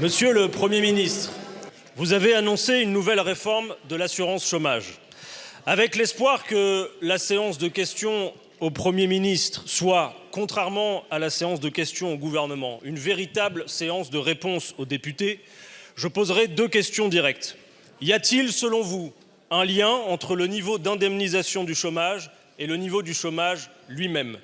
Monsieur le Premier ministre, vous avez annoncé une nouvelle réforme de l'assurance chômage, avec l'espoir que la séance de questions au Premier ministre soit, contrairement à la séance de questions au gouvernement, une véritable séance de réponse aux députés. Je poserai deux questions directes. Y a-t-il, selon vous, un lien entre le niveau d'indemnisation du chômage et le niveau du chômage lui-même?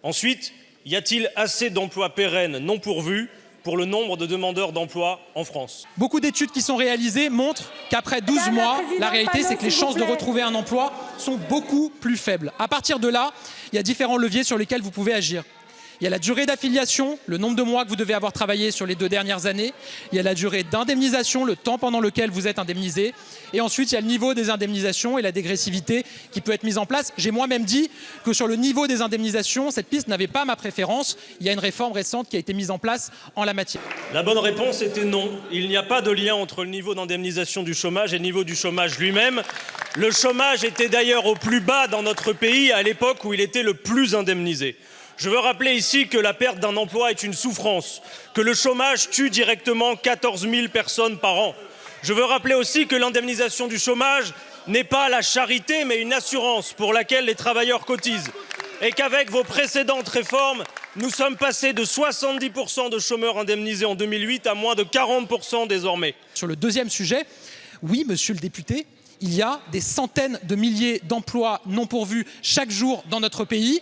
Ensuite, y a-t-il assez d'emplois pérennes non pourvus pour le nombre de demandeurs d'emploi en France? Beaucoup d'études qui sont réalisées montrent qu'après 12 mois, la réalité c'est que les chances de retrouver un emploi sont beaucoup plus faibles. À partir de là, il y a différents leviers sur lesquels vous pouvez agir. Il y a la durée d'affiliation, le nombre de mois que vous devez avoir travaillé sur les 2 dernières années. Il y a la durée d'indemnisation, le temps pendant lequel vous êtes indemnisé. Et ensuite, il y a le niveau des indemnisations et la dégressivité qui peut être mise en place. J'ai moi-même dit que sur le niveau des indemnisations, cette piste n'avait pas ma préférence. Il y a une réforme récente qui a été mise en place en la matière. La bonne réponse était non. Il n'y a pas de lien entre le niveau d'indemnisation du chômage et le niveau du chômage lui-même. Le chômage était d'ailleurs au plus bas dans notre pays à l'époque où il était le plus indemnisé. Je veux rappeler ici que la perte d'un emploi est une souffrance, que le chômage tue directement 14 000 personnes par an. Je veux rappeler aussi que l'indemnisation du chômage n'est pas la charité, mais une assurance pour laquelle les travailleurs cotisent. Et qu'avec vos précédentes réformes, nous sommes passés de 70% de chômeurs indemnisés en 2008 à moins de 40% désormais. Sur le deuxième sujet, oui, monsieur le député, il y a des centaines de milliers d'emplois non pourvus chaque jour dans notre pays.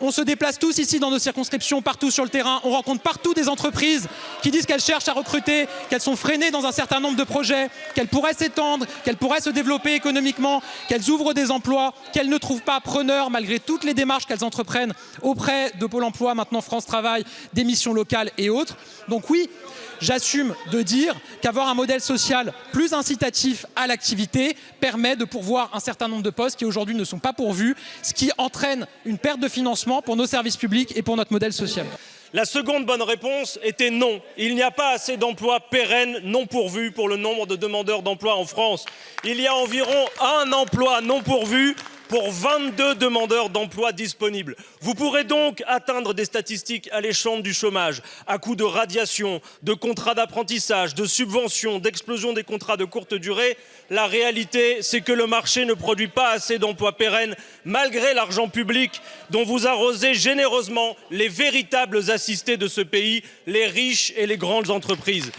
On se déplace tous ici dans nos circonscriptions, partout sur le terrain. On rencontre partout des entreprises qui disent qu'elles cherchent à recruter, qu'elles sont freinées dans un certain nombre de projets, qu'elles pourraient s'étendre, qu'elles pourraient se développer économiquement, qu'elles ouvrent des emplois, qu'elles ne trouvent pas preneurs malgré toutes les démarches qu'elles entreprennent auprès de Pôle emploi, maintenant France Travail, des missions locales et autres. Donc oui, j'assume de dire qu'avoir un modèle social plus incitatif à l'activité permet de pourvoir un certain nombre de postes qui aujourd'hui ne sont pas pourvus, ce qui entraîne une perte de financement pour nos services publics et pour notre modèle social. La seconde bonne réponse était non. Il n'y a pas assez d'emplois pérennes non pourvus pour le nombre de demandeurs d'emploi en France. Il y a environ un emploi non pourvu pour 22 demandeurs d'emploi disponibles. Vous pourrez donc atteindre des statistiques alléchantes du chômage à coup de radiation, de contrats d'apprentissage, de subventions, d'explosion des contrats de courte durée. La réalité, c'est que le marché ne produit pas assez d'emplois pérennes malgré l'argent public dont vous arrosez généreusement les véritables assistés de ce pays, les riches et les grandes entreprises.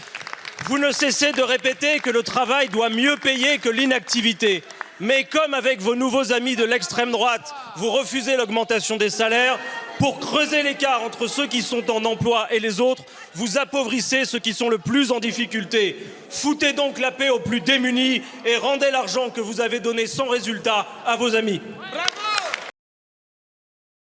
Vous ne cessez de répéter que le travail doit mieux payer que l'inactivité. Mais comme avec vos nouveaux amis de l'extrême droite, vous refusez l'augmentation des salaires, pour creuser l'écart entre ceux qui sont en emploi et les autres, vous appauvrissez ceux qui sont le plus en difficulté. Foutez donc la paix aux plus démunis et rendez l'argent que vous avez donné sans résultat à vos amis.